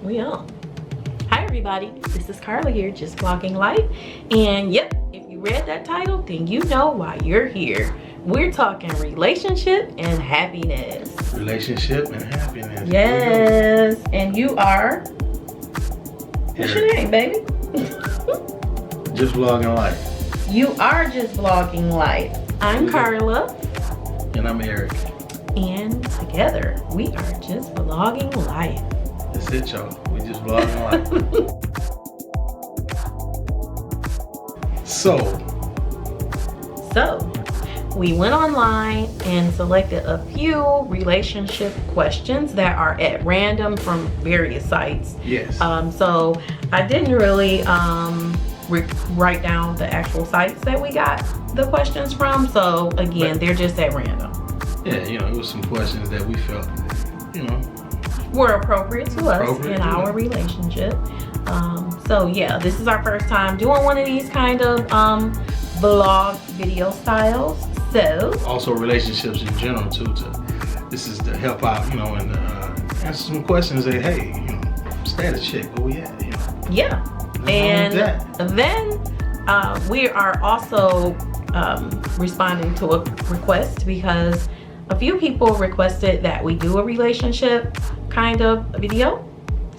We on. Hi everybody, this is Carla here, Just Vlogging Life. And yep, if you read that title, then you know why you're here. We're talking relationship and happiness. Relationship and happiness. Yes, and you are? What's your name, baby? Just Vlogging Life. You are Just Vlogging Life. I'm Carla. And I'm Eric. And together, we are Just Vlogging Life. That's it, y'all. We just vlogging life. So, we went online and selected a few relationship questions that are at random from various sites. yes. So I didn't really write down the actual sites that we got the questions from. So again, they're just at random. Yeah, it was some questions that we felt, were appropriate to us in our relationship. So yeah, this is our first time doing one of these kind of vlog video styles. So also relationships in general too. This is to help out, and answer some questions. Say, hey, status check, where we at? Yeah, and then we are also responding to a request because a few people requested that we do a relationship kind of video.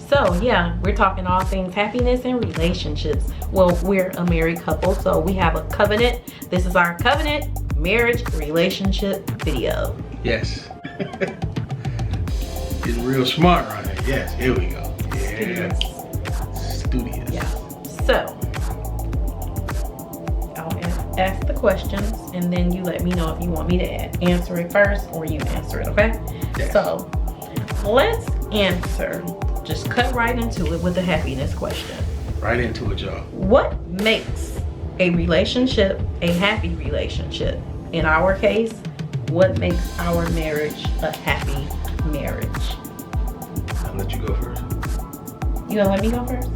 So yeah, we're talking all things happiness and relationships. Well, we're a married couple, so we have a covenant. This is our covenant marriage relationship video. Yes. Getting real smart right here. Yes, here we go. Yeah. Studious. Yeah. So I'll ask the questions and then you let me know if you want me to answer it first or you answer it, okay? Yes. So let's answer. Just cut right into it with the happiness question. Right into it, y'all. What makes a relationship a happy relationship? In our case, what makes our marriage a happy marriage? I'll let you go first. You gonna let me go first?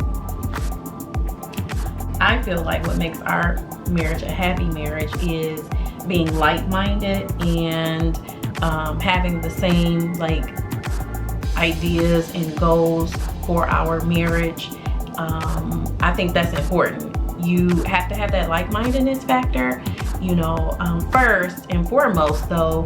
I feel like what makes our marriage a happy marriage is being like-minded and having the same ideas and goals for our marriage. I think that's important. You have to have that like-mindedness factor. First and foremost though,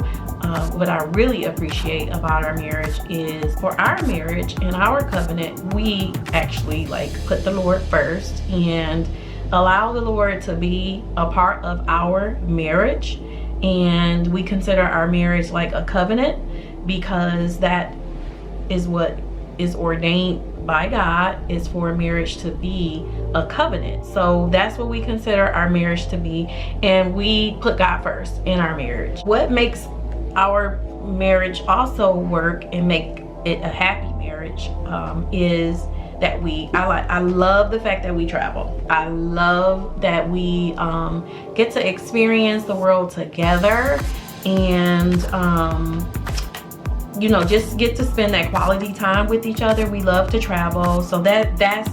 what I really appreciate about our marriage is for our marriage and our covenant, we actually put the Lord first and allow the Lord to be a part of our marriage. And we consider our marriage like a covenant because that is what is ordained by God, is for marriage to be a covenant. So that's what we consider our marriage to be, and we put God first in our marriage. What makes our marriage also work and make it a happy marriage is that I love the fact that we travel. I love that we get to experience the world together and just get to spend that quality time with each other. We love to travel, so that's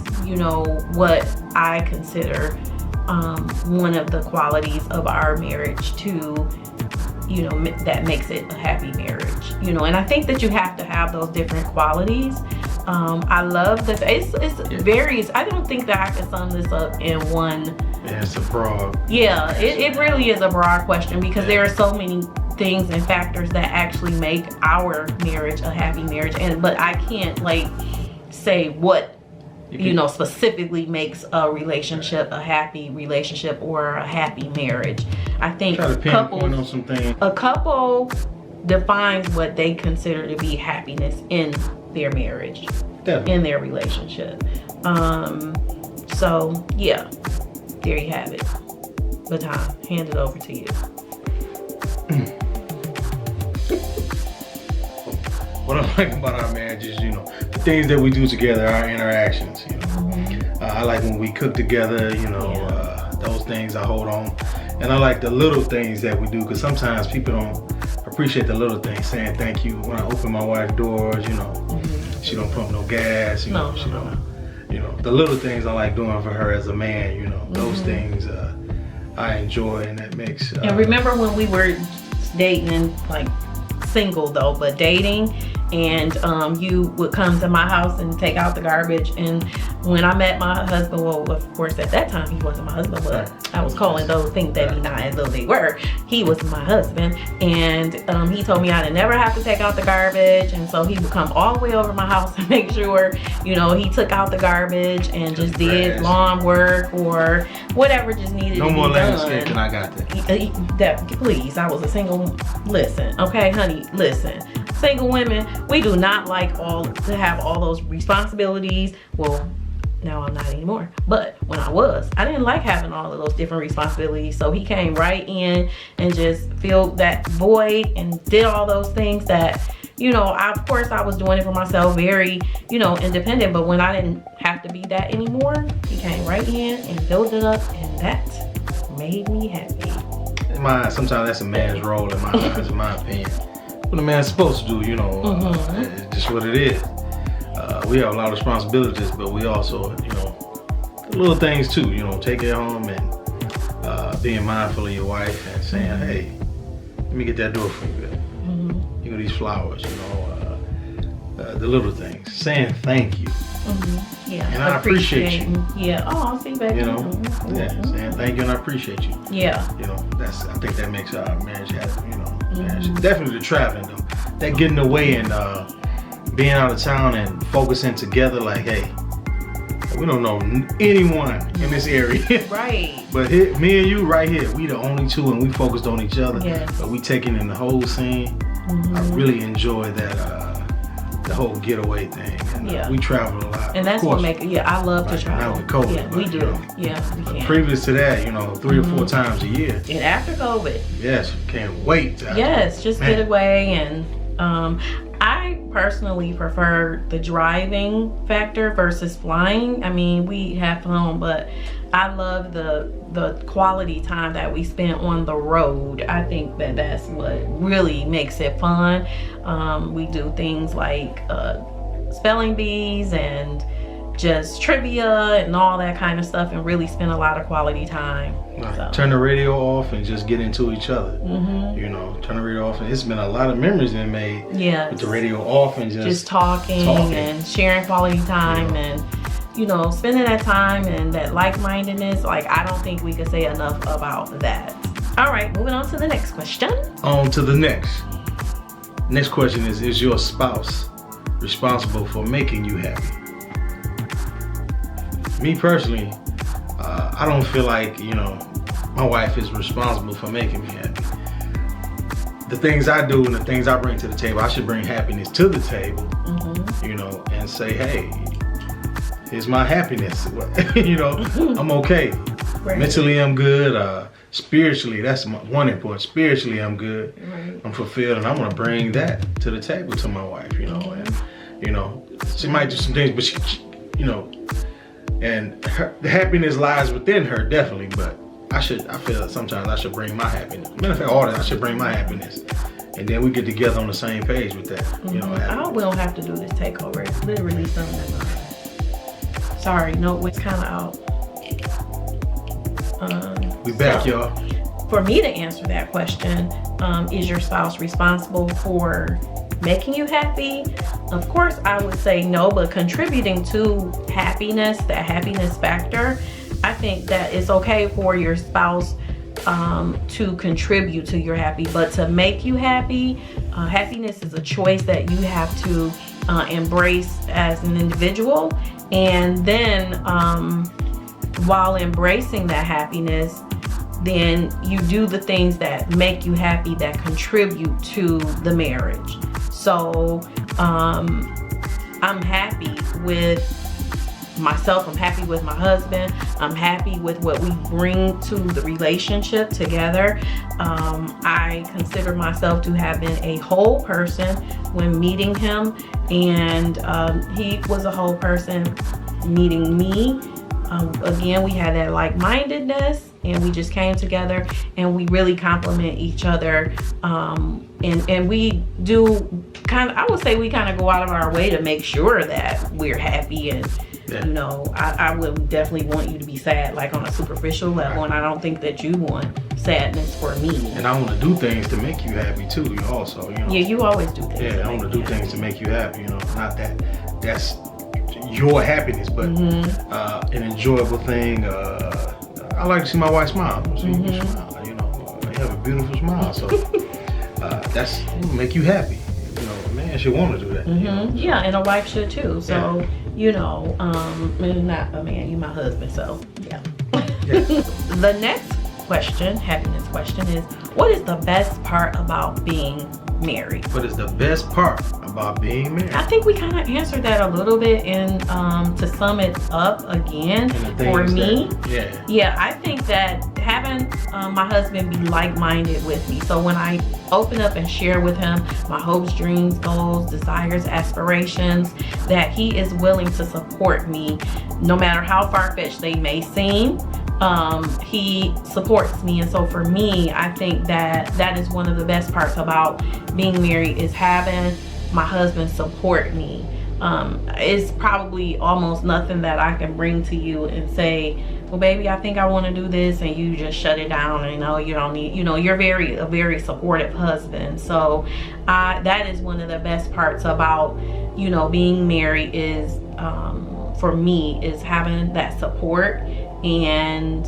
what I consider one of the qualities of our marriage too, that makes it a happy marriage. And I think that you have to have those different qualities. I love that it varies. I don't think that I can sum this up in one. Yeah, it's a broad. Yeah, it really is a broad question because there are so many things and factors that actually make our marriage a happy marriage, but I can't say what specifically makes a relationship a happy relationship or a happy marriage. I think a couple defines what they consider to be happiness in their marriage. Definitely. In their relationship. So yeah, there you have it. Baton, hand it over to you. What I like about our marriage is, the things that we do together, our interactions, I like when we cook together, those things I hold on. And I like the little things that we do, because sometimes people don't appreciate the little things, saying thank you. When I open my wife's doors, she don't pump no gas, she don't, the little things I like doing for her as a man, those things I enjoy, and that makes. And remember when we were dating, single though, but dating, and you would come to my house and take out the garbage. And when I met my husband, well, of course at that time he wasn't my husband, but I was calling those things that be not as though they were. He was my husband, and he told me I'd never have to take out the garbage. And so he would come all the way over my house and make sure, you know, he took out the garbage and just did lawn work or whatever just needed to be done. No more landscaping, I got that. Please, I was a single, listen, okay, honey, listen. Single women, we do not like to have all those responsibilities. Well, now I'm not anymore, but when I was, I didn't like having all of those different responsibilities. So he came right in and just filled that void and did all those things that, you know, of course I was doing it for myself, very, you know, independent. But when I didn't have to be that anymore, he came right in and filled it up, and that made me happy. Sometimes that's a man's role in my eyes, in my opinion. What a man's supposed to do, you know, it's just what it is. We have a lot of responsibilities, but we also, you know, little things too, you know, take it home and being mindful of your wife and saying, hey, let me get that door for you. You know, these flowers, you know, the little things, saying thank you. Yeah, and I appreciate you. Yeah, oh, see, baby. You know, yeah, saying thank you and I appreciate you. Yeah. You know, I think that makes our marriage happy, you know. Marriage. Definitely the traveling though. That getting away and being out of town and focusing together, like, hey, we don't know anyone in this area. Right. But here, me and you right here, we the only two, and we focused on each other. Yes. But we taking in the whole scene. I really enjoy that the whole getaway thing. And we travel a lot. And that's what makes I love to travel. Now with COVID, yeah, we do. You know, we can. Previous to that, you know, 3 or 4 times a year. And after COVID. Yes, can't wait. Just get away. And I personally prefer the driving factor versus flying. I mean, we have fun, but I love the quality time that we spend on the road. I think that's what really makes it fun. We do things like spelling bees and just trivia and all that kind of stuff, and really spend a lot of quality time. So. Turn the radio off and just get into each other. You know, turn the radio off, and it's been a lot of memories been made. Yeah. With the radio off and just talking and sharing quality time, and you know, spending that time and that like-mindedness. Like, I don't think we could say enough about that. All right, moving on to the next question. On to the next. Next question is your spouse responsible for making you happy? Me personally, I don't feel like, you know, my wife is responsible for making me happy. The things I do and the things I bring to the table, I should bring happiness to the table, you know, and say, hey, here's my happiness. You know, I'm okay. Right. Mentally, I'm good. Spiritually, that's one important. Spiritually, I'm good. Right. I'm fulfilled, and I'm gonna bring that to the table to my wife. You know, and you know, she might do some things, but she you know, and the happiness lies within her, definitely. But I feel that sometimes I should bring my happiness. Matter of fact, all that I should bring my happiness, and then we get together on the same page with that. You know, we don't have to do this takeover. It's literally something. Sorry, no, it's kind of out. We back, y'all. For me to answer that question, is your spouse responsible for making you happy? Of course, I would say no, but contributing to happiness, that happiness factor, I think that it's okay for your spouse to contribute to your happy, but to make you happy, happiness is a choice that you have to embrace as an individual. And then while embracing that happiness, then you do the things that make you happy, that contribute to the marriage. So I'm happy with myself, I'm happy with my husband, I'm happy with what we bring to the relationship together. I consider myself to have been a whole person when meeting him, and he was a whole person meeting me. Again, we had that like-mindedness, and we just came together and we really complement each other, and we do I would say we kind of go out of our way to make sure that we're happy and Yeah. You know, I would definitely want you to be sad, like on a superficial level, and I don't think that you want sadness for me. And I want to do things to make you happy too. You also, you know. Yeah, you always do things. Yeah, I want to do things to make you happy. You know, not that's your happiness, but an enjoyable thing. I like to see my wife smile. See you smile. You know, you have a beautiful smile, so that's make you happy. You know, a man should want to do that. You know, Yeah, and a wife should too. So, you know, not a man, you my husband, so yeah. The next question, happiness question, is what is the best part about being married? What is the best part about being married? I think we kind of answered that a little bit, and to sum it up again, for me, yeah, I think that having my husband be like-minded with me. So when I open up and share with him my hopes, dreams, goals, desires, aspirations, that he is willing to support me no matter how far-fetched they may seem. He supports me, and so for me, I think that that is one of the best parts about being married, is having my husband support me. It's probably almost nothing that I can bring to you and say, well baby, I think I want to do this, and you just shut it down and no, you don't need, you know, you're a very supportive husband. So that is one of the best parts about, you know, being married, is for me, is having that support, and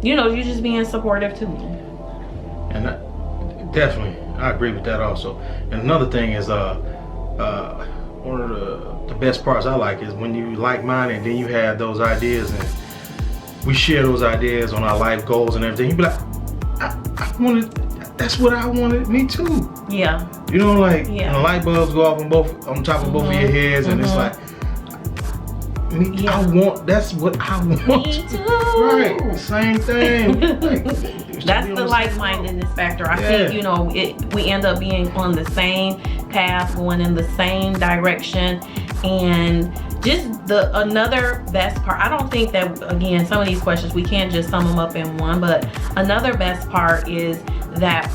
you know, you just being supportive to me. And definitely, I agree with that also. And another thing is, one of the best parts I like is when you like-minded, and then you have those ideas, and we share those ideas on our life goals and everything. You be like, I wanted, that's what I wanted, me too. Yeah. You know, like, when the light bulbs go off on top of both of your heads, and it's like, I want, that's what I want. Me too. Right, same thing. Like, that's the like-mindedness factor. I think, you know, we end up being on the same path, going in the same direction, and just another best part. I don't think that, again, some of these questions, we can't just sum them up in one, but another best part is that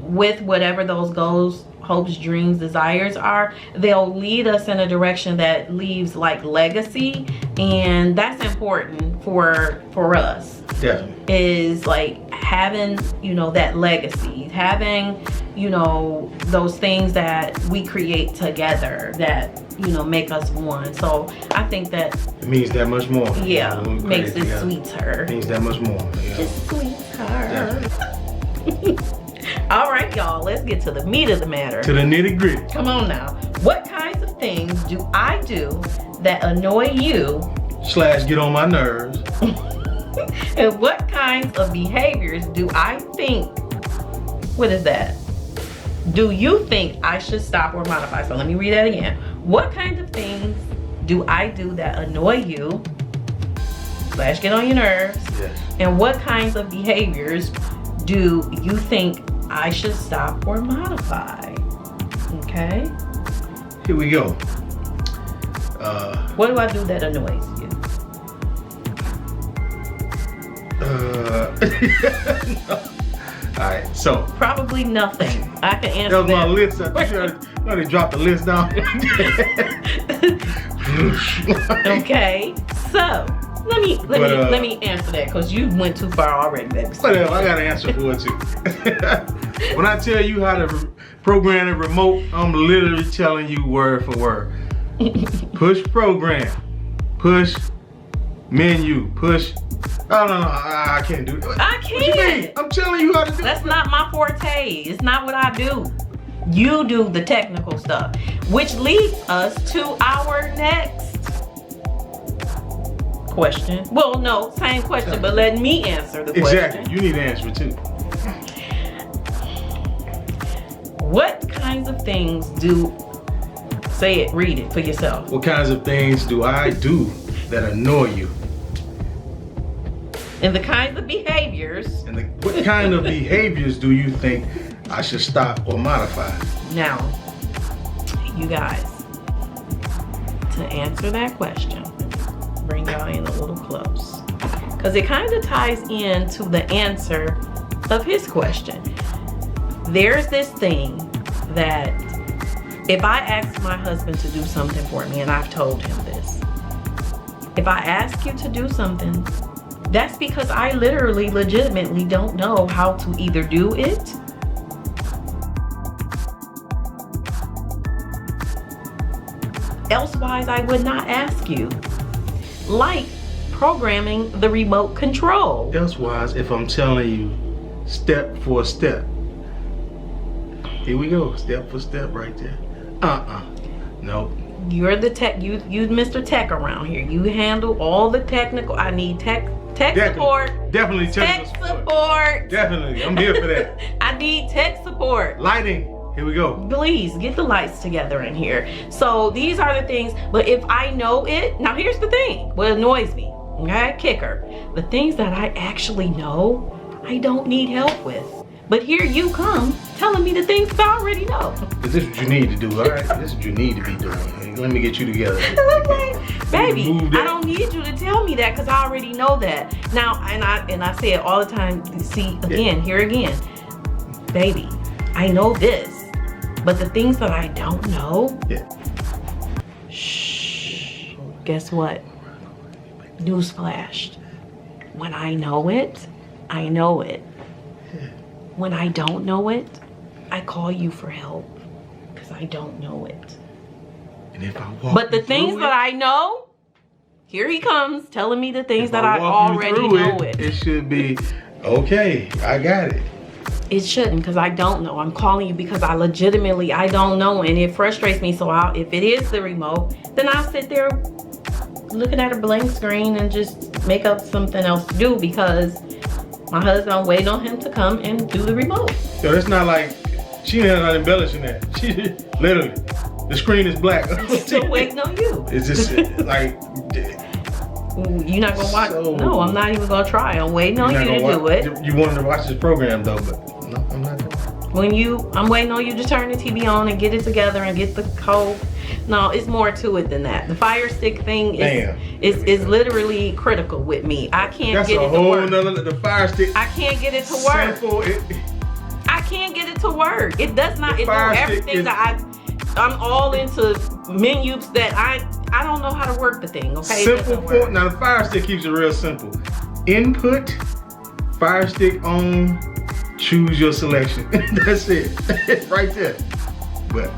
with whatever those goals, hopes, dreams, desires are, they'll lead us in a direction that leaves like legacy, and that's important for us. Definitely. Is like having, you know, that legacy, having, you know, those things that we create together that, you know, make us one. So I think that it means that much more. Yeah, makes it sweeter. It means that much more. Yeah. Just sweeter. All right, y'all, let's get to the meat of the matter. To the nitty gritty. Come on now. What kinds of things do I do that annoy you / get on my nerves? And what kinds of behaviors do I think, what is that? Do you think I should stop or modify? So let me read that again. What kinds of things do I do that annoy you / get on your nerves? Yes. And what kinds of behaviors do you think I should stop or modify? Okay. Here we go. What do I do that annoys you? No. Alright, so. Probably nothing. I can answer that. Was my list. I already dropped the list down. Okay, so let me answer that, because you went too far already, baby. Whatever, I got an answer for it too. When I tell you how to program a remote, I'm literally telling you word for word. Push program, push menu, push. Oh no, I can't do it. I can't. What you mean? I'm telling you how to do it. That's not my forte. It's not what I do. You do the technical stuff, which leads us to our next question. Well, no, same question, but let me answer the question. Exactly. You need to answer it too. What kinds of things do, say it, read it for yourself. What kinds of things do I do that annoy you? And the kinds of behaviors. And what kind of behaviors do you think I should stop or modify? Now, you guys, to answer that question, bring y'all in a little close, because it kind of ties into the answer of his question. There's this thing that if I ask my husband to do something for me, and I've told him this, If I ask you to do something, that's because I literally, legitimately don't know how to either do it elsewise I would not ask you. Like programming the remote control. Elsewise, if I'm telling you step for step. Here we go, step for step right there. Nope. You're the tech, you Mr. Tech around here. You handle all the technical. I need tech support. Definitely tech support. Definitely, I'm here for that. I need tech support. Lighting, here we go. Please get the lights together in here. So these are the things, but if I know it, now here's the thing, what annoys me, okay, kicker. The things that I actually know, I don't need help with. But here you come telling me the things that I already know. This is what you need to do, all right? This is what you need to be doing. Let me get you together. Okay. Baby, I don't need you to tell me that because I already know that. Now, and I say it all the time. See, again, here again. Baby, I know this. But the things that I don't know, shh, guess what? Newsflash. When I know it, I know it. When I don't know it, I call you for help because I don't know it. And if I walk but the things that I know, here he comes telling me the things that I already know it. It should be, okay, I got it. It shouldn't, because I don't know. I'm calling you because I legitimately, I don't know, and it frustrates me. So if it is the remote, then I'll sit there looking at a blank screen and just make up something else to do because my husband, I'm waiting on him to come and do the remote. Yo, it's not like, she not embellishing that. She literally, the screen is black. Still waiting on you. It's just like, you're not gonna watch? So, no, I'm not even gonna try. I'm waiting on you to do it. You wanted to watch this program though, but no, I'm not doing it. I'm waiting on you to turn the TV on and get it together and get the code. No, it's more to it than that. The Fire Stick thing is literally critical with me. I can't get it to work. The Fire Stick. I can't get it to work. Simple. I can't get it to work. It does not. It does everything that I'm all into menus that I don't know how to work the thing. Okay. Simple. Now the Fire Stick keeps it real simple. Input, Fire Stick on, choose your selection. That's it. Right there. But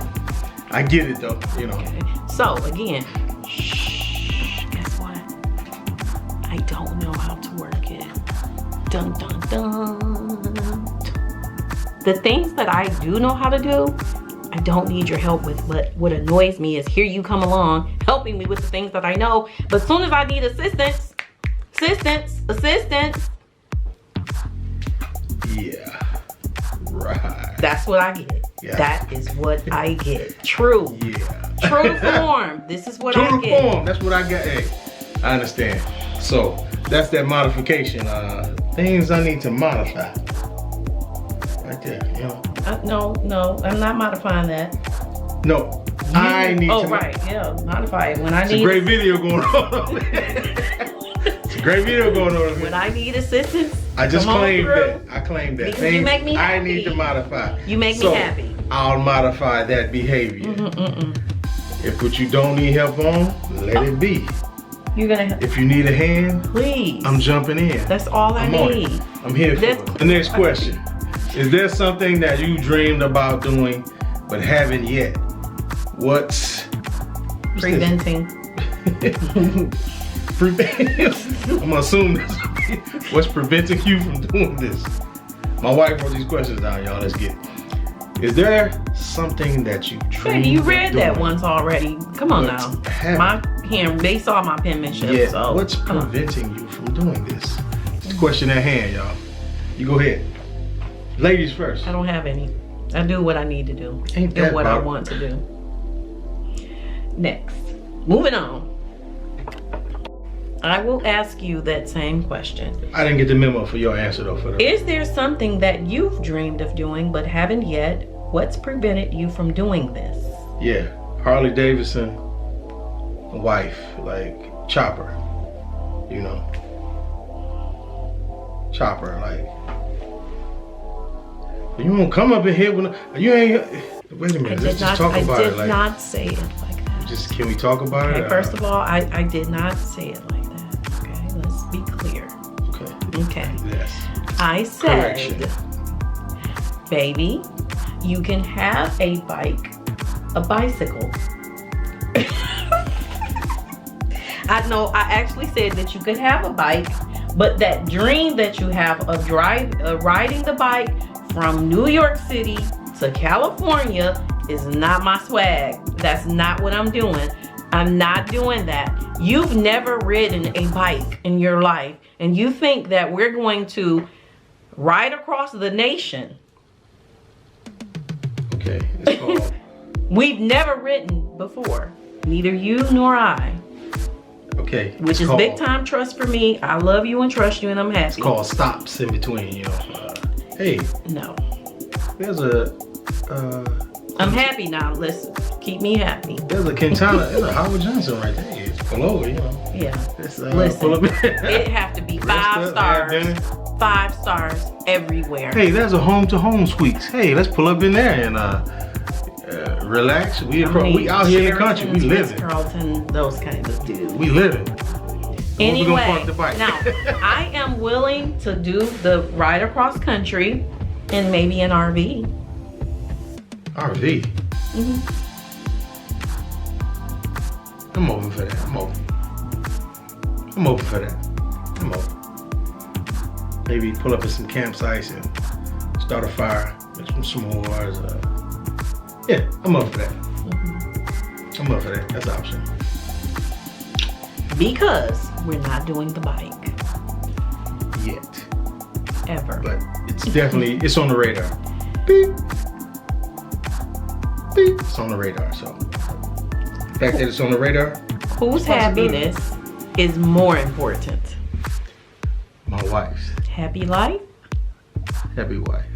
I get it though, you know. Okay. So again, shh, guess what? I don't know how to work it. Dun dun dun. The things that I do know how to do, I don't need your help with. But what annoys me is here you come along helping me with the things that I know, but as soon as I need assistance. Yeah, right. That's what I get. Yeah. That is what I get. True. Yeah. True form. This is what I get. True form. That's what I get. Hey, I understand. So that's that modification. Things I need to modify. Right there. You know. No, I'm not modifying that. No, I need to. Oh right, yeah, modify it when I need. It's a great video going on. It's a great video going on. When I need assistance. I just claimed that. I claimed that. Because you make me happy. I need to modify. You make me happy. I'll modify that behavior. If what you don't need help on, let it be. You're gonna help. If you need a hand, please. I'm jumping in. That's all I need. I'm here for it. The next question. Is there something that you dreamed about doing but haven't yet? What's preventing? I'm gonna assume this. What's preventing you from doing this? My wife wrote these questions down, y'all. Let's get it. Is there something that you dreamed You read that once already. Come on now. My hand, they saw my penmanship. Yeah. So what's preventing you from doing this? It's the question at hand, y'all. You go ahead. Ladies first. I don't have any. I do what I need to do. Ain't that what I want to do. Next. Moving on. I will ask you that same question. I didn't get the memo for your answer though. Is there something that you've dreamed of doing but haven't yet? What's prevented you from doing this? Yeah, Harley Davidson, wife, like Chopper, you know. Chopper, like. You won't come up in here when you ain't. Wait a minute, let's just talk about it. I did not say it like that. just can we talk about Okay, it? first of all, I did not say it like that. Okay, let's be clear. Okay. Okay. Yes. I said, Correction. baby, you can have a bicycle. I know I actually said that you could have a bike, but that dream that you have of riding the bike from New York City to California is not my swag. That's not what I'm doing. I'm not doing that. You've never ridden a bike in your life, and you think that we're going to ride across the nation. Okay. It's called. We've never ridden before. Neither you nor I. Okay. Which is called, big time trust for me. I love you and trust you, and I'm happy. It's called stops in between, you know. Hey, No. there's a I'm happy now. Listen, keep me happy. there's a Quintana, there's a Howard Johnson right there. It's below, you know. Yeah. It's, Listen, pull up. it have to be 5 Rest up, have stars. dinner. 5 stars everywhere. Hey, there's a home to home suites. Hey, let's pull up in there and relax. We out here in the country. We living. Carlton, those kind of dudes. We living. Anyway, we gonna park the bike? now I am willing to do the ride across country and maybe an RV. RV. Mm-hmm. I'm open for that. I'm open for that. I'm open. Maybe pull up at some campsites and start a fire, make some s'mores. Yeah, I'm up for that. Mm-hmm. I'm up for that. That's an option. Because we're not doing the bike Yet. ever. But it's definitely, it's on the radar. Beep. Beep. It's on the radar, so. The fact that it's on the radar. Whose happiness is more important? My wife's. Happy life? Happy wife.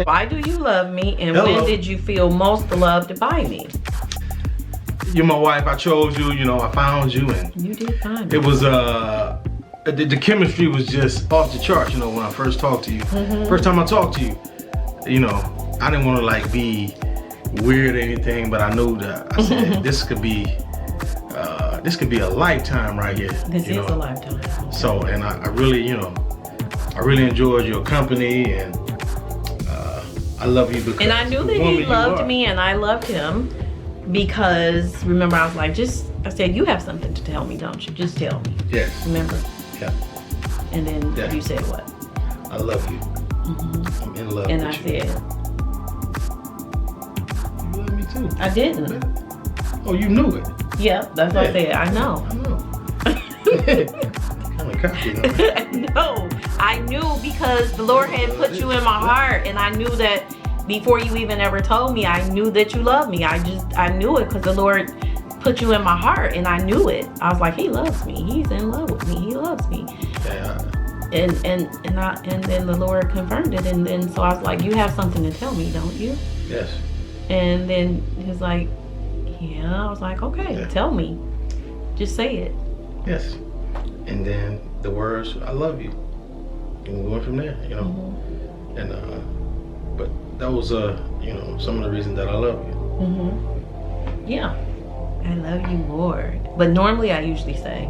Why do you love me, and Hello. when did you feel most loved by me? You're my wife. I chose you. You know, I found you, and You did find me. it was the chemistry was just off the charts. You know, when I first talked to you, first time I talked to you, you know, I didn't want to like be weird or anything, but I knew that I said this could be a lifetime right here. This you is know? a lifetime. So, and I really, you know, I really enjoyed your company, and I love you because. And I knew that he loved me and I loved him, because remember I was like, I said, you have something to tell me, don't you? Just tell me. Yes. Remember? Yeah. And then Yeah. you said what? I love you. Mm-hmm. I'm in love And with I you. said, You love me too. I didn't. Oh, you knew it. Yeah, that's what I said. I know. I know. Kind of cocky, though. No, I knew, because the Lord had put you in my heart, and I knew that before you even ever told me. I knew that you loved me. I knew it because the Lord put you in my heart, and I knew it. I was like, he loves me. He's in love with me. He loves me. Yeah. And then the Lord confirmed it, and then so I was like, you have something to tell me, don't you? Yes. And then he was like, yeah. I was like, okay, Yeah. tell me. Just say it. Yes. And then the words, I love you. And we went from there, you know. Mm-hmm. And but that was you know, some of the reasons that I love you. Mm-hmm. Yeah. I love you more. But normally I usually say,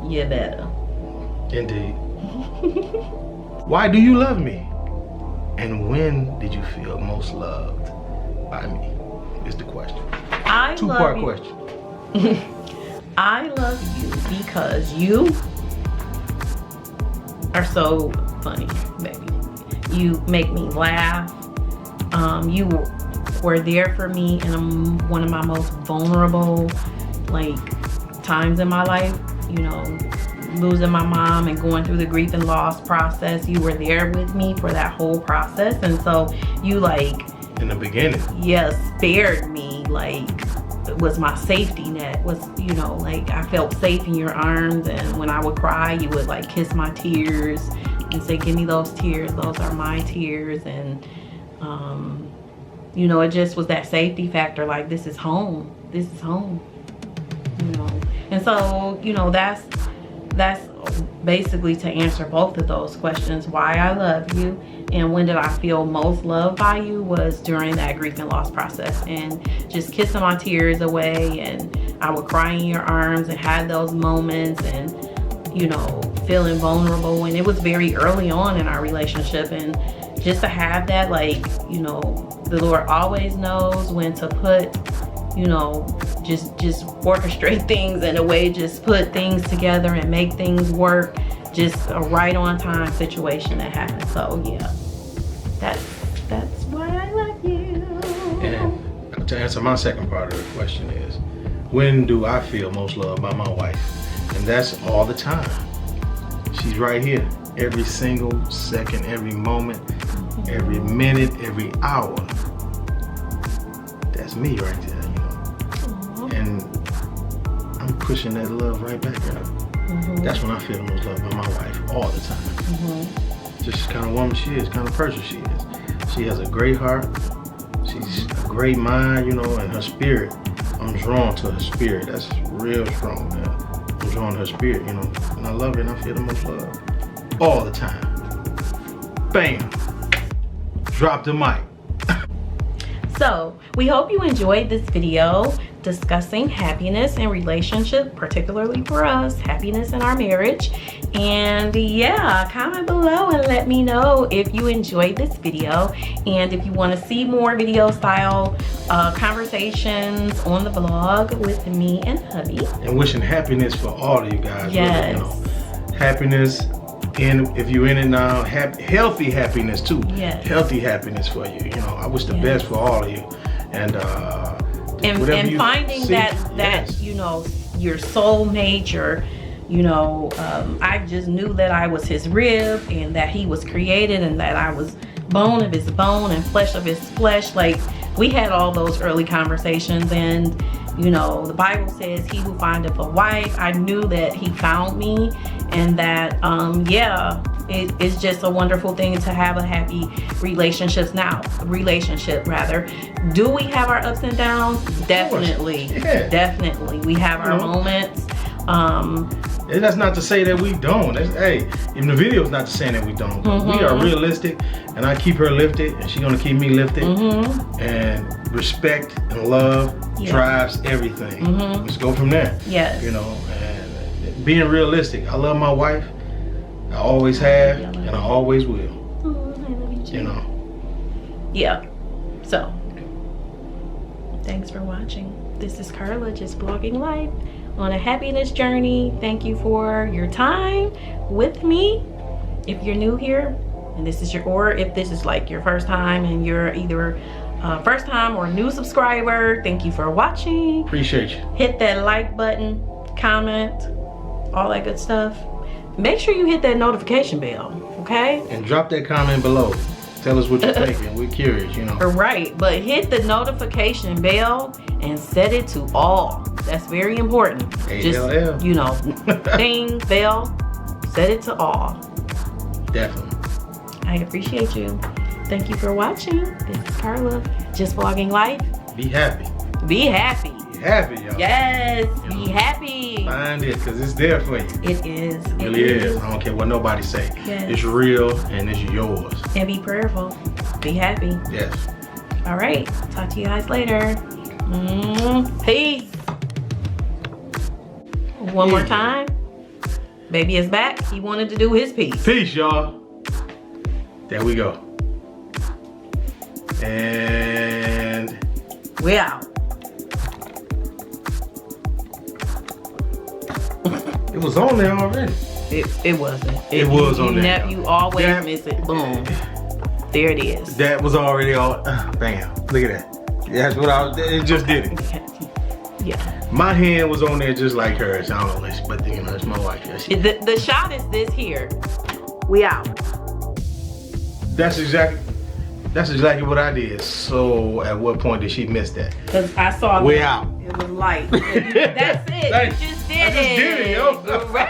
you better. Indeed. Why do you love me? And when did you feel most loved by me? Is the question. I Two-part love you. question. I love you because you are so funny, baby. You make me laugh. You were there for me in one of my most vulnerable times in my life. You know, losing my mom and going through the grief and loss process. You were there with me for that whole process, and so you in the beginning. yes, spared me, was my safety net, was, you know, I felt safe in your arms, and when I would cry, you would kiss my tears and say, give me those tears, those are my tears. And you know, it just was that safety factor, this is home, you know. And so, you know, that's that's basically to answer both of those questions. Why I love you and when did I feel most loved by you was during that grief and loss process, and just kissing my tears away, and I would cry in your arms and have those moments, and you know, feeling vulnerable when it was very early on in our relationship. And just to have that, like, you know, the Lord always knows when to put, you know, just orchestrate things in a way, just put things together and make things work. Just a right on time situation that happened. So yeah, that's why I love you. And to answer my second part of the question is, when do I feel most loved by my wife? And that's all the time. She's right here, every single second, every moment, every minute, every hour. That's me right there, you know. And I'm pushing that love right back at her. That's when I feel the most loved by my wife, all the time. Just kind of woman she is, kind of person she is. She has a great heart. She's a great mind, you know, and her spirit. I'm drawn to her spirit. That's real strong, man. I'm drawn to her spirit, you know. And I love her and I feel the most love. All the time. Bam. Drop the mic. So we hope you enjoyed this video discussing happiness in relationship, particularly for us, happiness in our marriage. And yeah, comment below and let me know if you enjoyed this video, and if you want to see more video style conversations on the vlog with me and hubby. And wishing happiness for all of you guys. Yes. Really, you know, happiness, and if you're in it now, healthy happiness too. Yes. Healthy happiness for you. You know, I wish the best for all of you. And finding that you know, your soulmate, you know, I just knew that I was his rib, and that he was created, and that I was bone of his bone and flesh of his flesh. Like, we had all those early conversations, and you know, the Bible says he who findeth a wife. I knew that he found me, and that yeah, it's just a wonderful thing to have a happy relationship. Do we have our ups and downs? Definitely. Yeah. Definitely. We have our moments. And that's not to say that we don't. Hey, even the video is not saying that we don't. We are realistic, and I keep her lifted, and she's gonna keep me lifted. And respect and love drives everything. Let's go from there. Yes. You know, and being realistic. I love my wife. I always have, and I always will. I love you too. You know. Yeah. So, thanks for watching. This is Carla, just vlogging life on a happiness journey. Thank you for your time with me. If you're new here, and this is or if this is like your first time, and you're either first time or new subscriber, thank you for watching. Appreciate you. Hit that like button, comment, all that good stuff. Make sure you hit that notification bell, okay? And drop that comment below. Tell us what you're thinking. We're curious, you know. Right, but hit the notification bell and set it to all. That's very important. ALL. Just, you know, ding, bell, set it to all. Definitely. I appreciate you. Thank you for watching. This is Carla, just vlogging life. Be happy. Be happy. Be happy, y'all. Yes, be happy. Find it, because it's there for you. It is. It really is. I don't care what nobody say. Yes. It's real, and it's yours. And be prayerful. Be happy. Yes. All right. Talk to you guys later. Peace. One more time. Baby is back. He wanted to do his piece. Peace, y'all. There we go. And we out. It was on there already. It wasn't. It was on there. You always miss it. Boom. There it is. That was already on. Bam. Look at that. That's what it just did it. Yeah. My hand was on there just like hers. I don't know, but you know, it's my wife. The shot is this here. We out. That's exactly what I did. So at what point did she miss that? Because I saw we out. It was light. That's it. You just did it. I just did it, yo. Right.